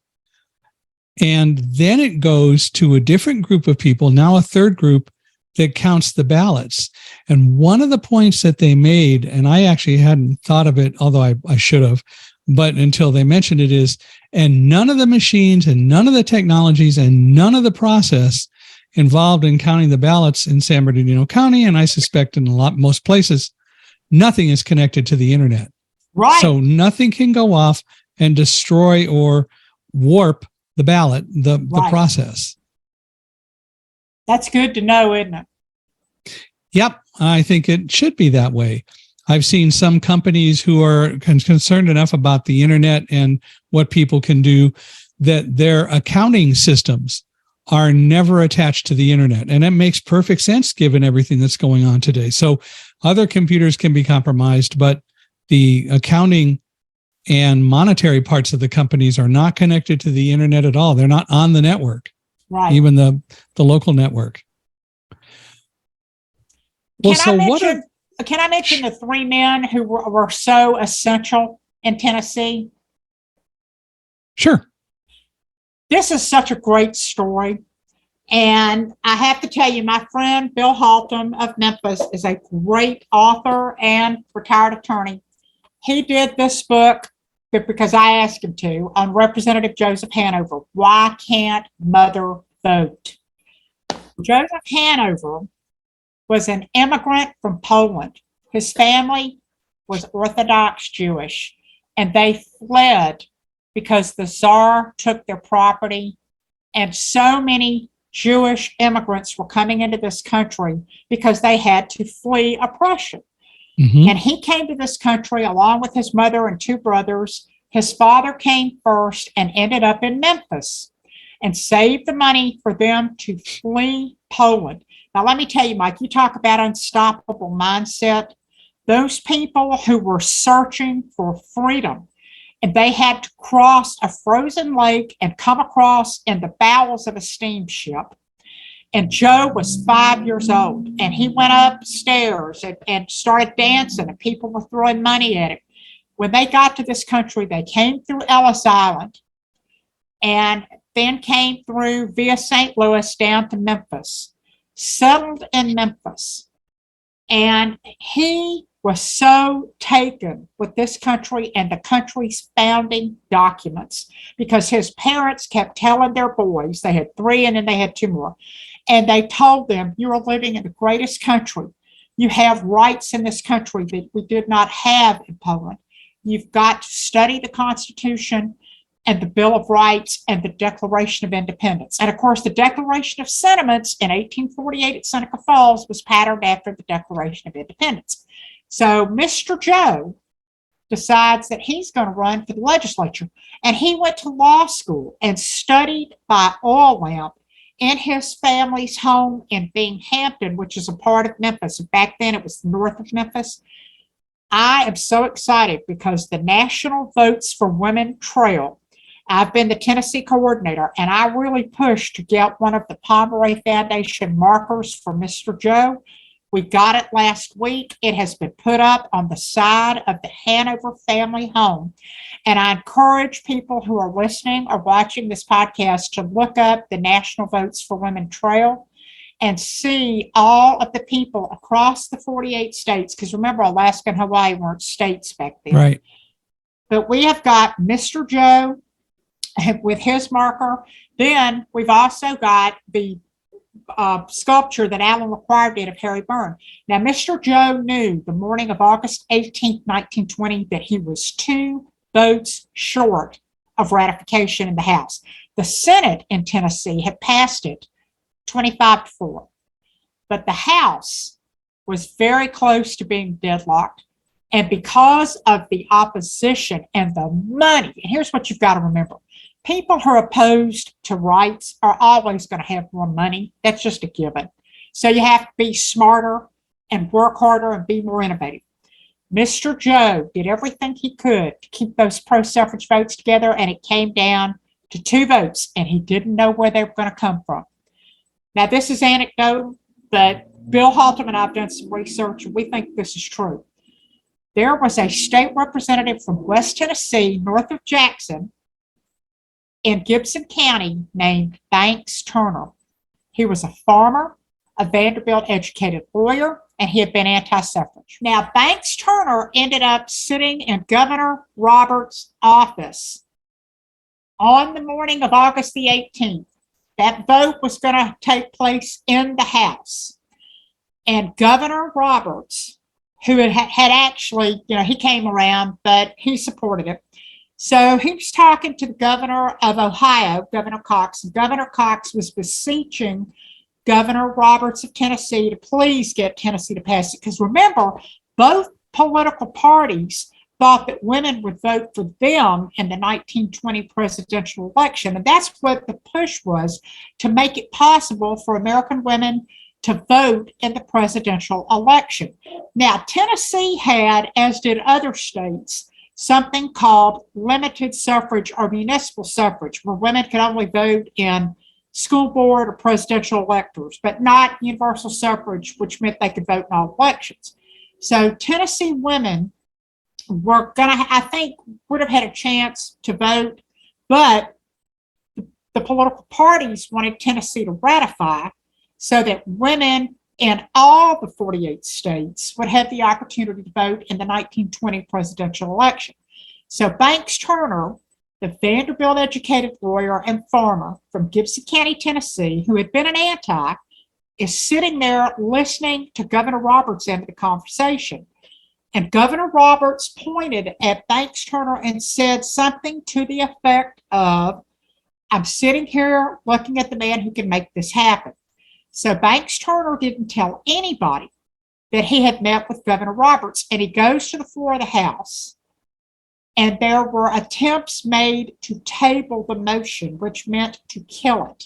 And then it goes to a different group of people, now a third group, that counts the ballots. And one of the points that they made, and I actually hadn't thought of it, although I should have, but until they mentioned it, is, and none of the machines and none of the technologies and none of the process involved in counting the ballots in San Bernardino County, and I suspect in most places, nothing is connected to the internet. Right. So nothing can go off and destroy or warp the ballot, the process. That's good to know, isn't it? Yep, I think it should be that way. I've seen some companies who are concerned enough about the internet and what people can do that their accounting systems are never attached to the internet. And it makes perfect sense given everything that's going on today. So other computers can be compromised, but the accounting and monetary parts of the companies are not connected to the internet at all. They're not on the network, even the local network. Well, Can I mention can I mention the three men who were so essential in Tennessee? Sure. This is such a great story. And I have to tell you, my friend Bill Haltom of Memphis is a great author and retired attorney. He did this book because I asked him to on Representative Joseph Hanover. Why can't mother vote? Joseph Hanover was an immigrant from Poland. His family was Orthodox Jewish, and they fled because the Tsar took their property, and so many Jewish immigrants were coming into this country because they had to flee oppression. Mm-hmm. And he came to this country along with his mother and two brothers. His father came first and ended up in Memphis and saved the money for them to flee Poland. Now, let me tell you, Mike, you talk about unstoppable mindset. Those people who were searching for freedom, and they had to cross a frozen lake and come across in the bowels of a steamship. And Joe was 5 years old, and he went upstairs and started dancing, and people were throwing money at him. When they got to this country, they came through Ellis Island and then came through via St. Louis down to Memphis, settled in Memphis. And he was so taken with this country and the country's founding documents because his parents kept telling their boys, they had three and then they had two more, and they told them, you are living in the greatest country. You have rights in this country that we did not have in Poland. You've got to study the Constitution and the Bill of Rights and the Declaration of Independence. And of course, the Declaration of Sentiments in 1848 at Seneca Falls was patterned after the Declaration of Independence. So Mr. Joe decides that he's going to run for the legislature. And he went to law school and studied by oil lamp in his family's home in Binghamton, which is a part of Memphis. Back then, it was north of Memphis. I am so excited because the National Votes for Women Trail, I've been the Tennessee coordinator, and I really pushed to get one of the Pomeroy Foundation markers for Mr. Joe. We got it last week. It has been put up on the side of the Hanover family home. And I encourage people who are listening or watching this podcast to look up the National Votes for Women Trail and see all of the people across the 48 states, because remember, Alaska and Hawaii weren't states back then. Right. But we have got Mr. Joe with his marker. Then we've also got the sculpture that Alan LaQuire did of Harry Byrne. Now, Mr. Joe knew the morning of August 18th, 1920, that he was 2 votes short of ratification in the House. The Senate in Tennessee had passed it 25-4, but the House was very close to being deadlocked. And because of the opposition and the money, and here's what you've got to remember. People who are opposed to rights are always going to have more money. That's just a given. So you have to be smarter and work harder and be more innovative. Mr. Joe did everything he could to keep those pro-suffrage votes together, and it came down to 2 votes, and he didn't know where they were going to come from. Now, this is anecdotal, but Bill Haltom and I have done some research, and we think this is true. There was a state representative from West Tennessee, north of Jackson, in Gibson County named Banks Turner. He was a farmer, a Vanderbilt educated lawyer, and he had been anti-suffrage. Now, Banks Turner ended up sitting in Governor Roberts' office on the morning of August the 18th. That vote was going to take place in the House. And Governor Roberts, who had actually, he came around, but he supported it. So he was talking to the governor of Ohio, Governor Cox, and Governor Cox was beseeching Governor Roberts of Tennessee to please get Tennessee to pass it. Because remember, both political parties thought that women would vote for them in the 1920 presidential election. And that's what the push was, to make it possible for American women to vote in the presidential election. Now, Tennessee had, as did other states, something called limited suffrage or municipal suffrage, where women could only vote in school board or presidential electors, but not universal suffrage, which meant they could vote in all elections. So Tennessee women were I think, would have had a chance to vote, but the political parties wanted Tennessee to ratify so that women in all the 48 states would have the opportunity to vote in the 1920 presidential election. So Banks Turner, the Vanderbilt educated lawyer and farmer from Gibson County, Tennessee, who had been an anti, is sitting there listening to Governor Roberts' end of the conversation. And Governor Roberts pointed at Banks Turner and said something to the effect of, I'm sitting here looking at the man who can make this happen. So Banks Turner didn't tell anybody that he had met with Governor Roberts, and he goes to the floor of the House. And there were attempts made to table the motion, which meant to kill it,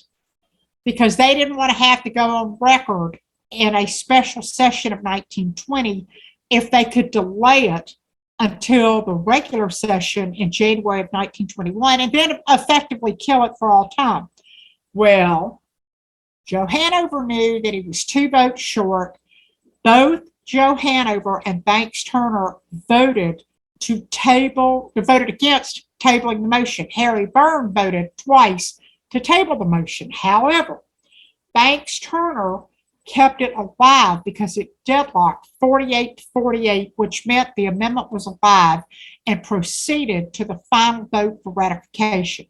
because they didn't want to have to go on record in a special session of 1920 if they could delay it until the regular session in January of 1921 and then effectively kill it for all time. Well, Joe Hanover knew that he was 2 votes short. Both Joe Hanover and Banks Turner voted against tabling the motion. Harry Byrne voted twice to table the motion. However, Banks Turner kept it alive because it deadlocked 48-48, which meant the amendment was alive, and proceeded to the final vote for ratification.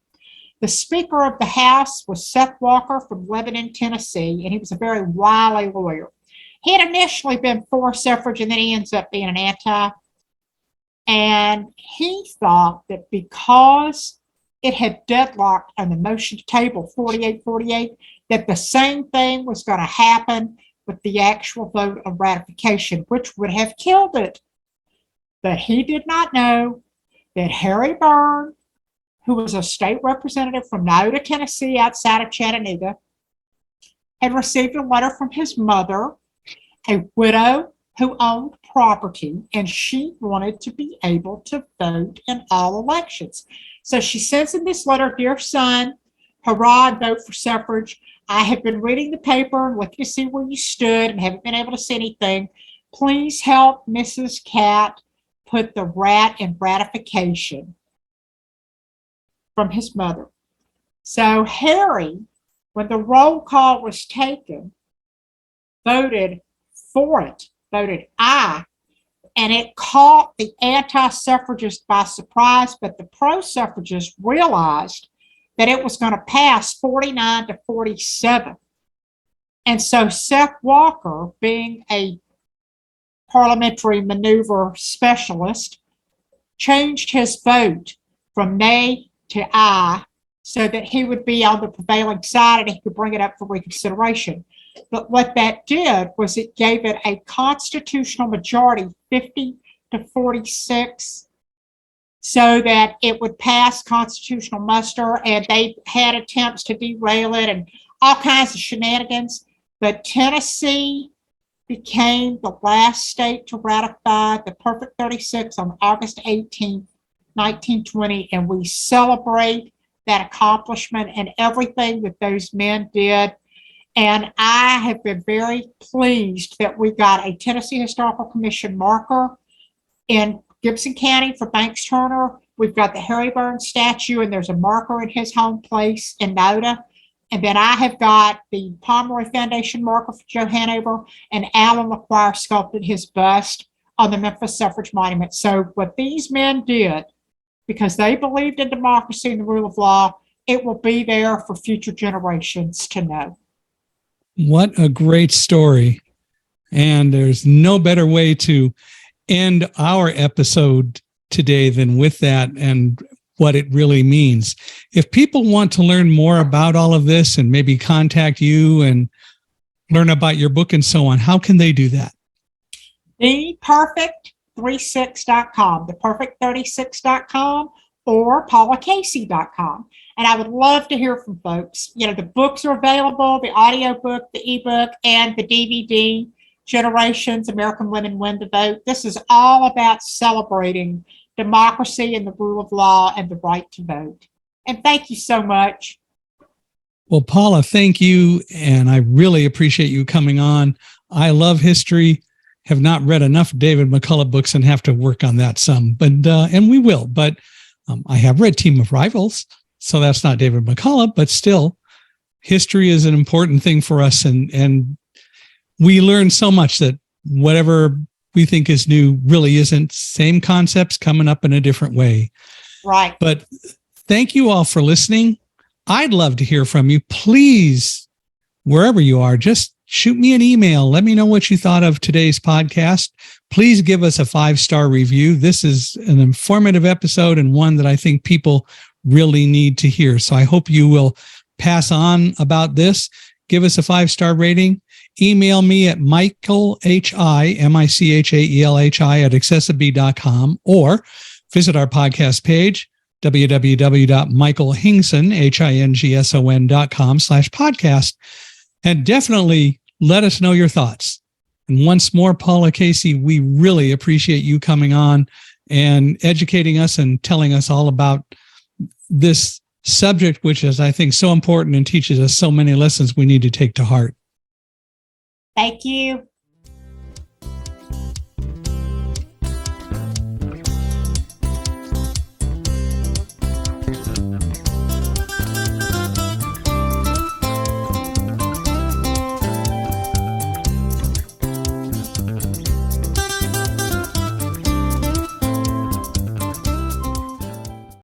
The Speaker of the House was Seth Walker from Lebanon, Tennessee, and he was a very wily lawyer. He had initially been for suffrage, and then he ends up being an anti. And he thought that because it had deadlocked on the motion to table 48-48, that the same thing was going to happen with the actual vote of ratification, which would have killed it. But he did not know that Harry Byrne, who was a state representative from Nioda, Tennessee, outside of Chattanooga, had received a letter from his mother, a widow who owned property, and she wanted to be able to vote in all elections. So she sends him this letter, Dear son, hurrah, and vote for suffrage. I have been reading the paper and looking to see where you stood and haven't been able to see anything. Please help Mrs. Cat put the rat in ratification, from his mother. So Harry, when the roll call was taken, voted for it, voted aye, and it caught the anti-suffragists by surprise, but the pro-suffragists realized that it was going to pass 49-47. And so Seth Walker, being a parliamentary maneuver specialist, changed his vote from nay to aye so that he would be on the prevailing side and he could bring it up for reconsideration. But what that did was it gave it a constitutional majority, 50-46, so that it would pass constitutional muster. And they had attempts to derail it and all kinds of shenanigans. But Tennessee became the last state to ratify the Perfect 36 on August 18th, 1920. And we celebrate that accomplishment and everything that those men did. And I have been very pleased that we got a Tennessee Historical Commission marker in Gibson County for Banks Turner. We've got the Harry Byrne statue, and there's a marker in his home place in Nioda. And then I have got the Pomeroy Foundation marker for Joe Hanover, and Alan LaQuire sculpted his bust on the Memphis Suffrage Monument. So what these men did, because they believed in democracy and the rule of law, it will be there for future generations to know. What a great story. And there's no better way to end our episode today than with that and what it really means. If people want to learn more about all of this and maybe contact you and learn about your book and so on, how can they do that? ThePerfect36.com, theperfect36.com, or paulacasey.com. And I would love to hear from folks. You know, the books are available, the audiobook, the ebook, and the DVD, Generations, American Women Win the Vote. This is all about celebrating democracy and the rule of law and the right to vote. And thank you so much. Well, Paula, thank you. And I really appreciate you coming on. I love history. have not read enough David McCullough books and have to work on that some, but and we will. But I have read Team of Rivals, so that's not David McCullough, but still, history is an important thing for us, and we learn so much that whatever we think is new really isn't. Same concepts coming up in a different way. Right. But thank you all for listening. I'd love to hear from you. Please, wherever you are, just shoot me an email. Let me know what you thought of today's podcast. Please give us a 5-star review. This is an informative episode and one that I think people really need to hear. So I hope you will pass on about this. Give us a 5-star rating. Email me at michaelhi@accessibee.com, or visit our podcast page, www.michaelhingson.com/podcast. And definitely let us know your thoughts. And once more, Paula Casey, we really appreciate you coming on and educating us and telling us all about this subject, which is, I think, so important and teaches us so many lessons we need to take to heart. Thank you.